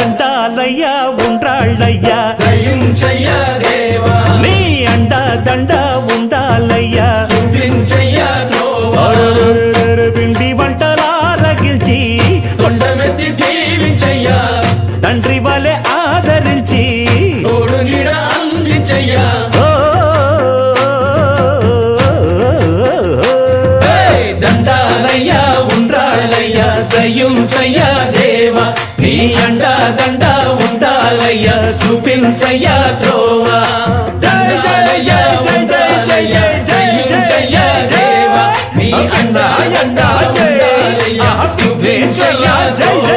దండాలయ్యా ఉండ్రాళ్ళయ్యా దయించయ్యా దేవా నీ అండా దండ ఉండాలయ్యా చూపించయ్యా త్రోవా పిండి వంటలారగించి కొండమెత్తి దీవించయ్యా తండ్రి వలె ఆదరించి తోడు నీడ అందించయ్యా దండాలయ్యా ఉండ్రాళ్ళయ్యా దయించయ్యా దేవా నీ అండా దండ ఉండాలయ్యా చూపించయ్యా త్రోవా దండాలయ్యా ఉండ్రాళ్ళయ్యా దయించయ్యా దేవా నీ అండా ఉండాలయ్యా చూపించయ్యా త్రోవా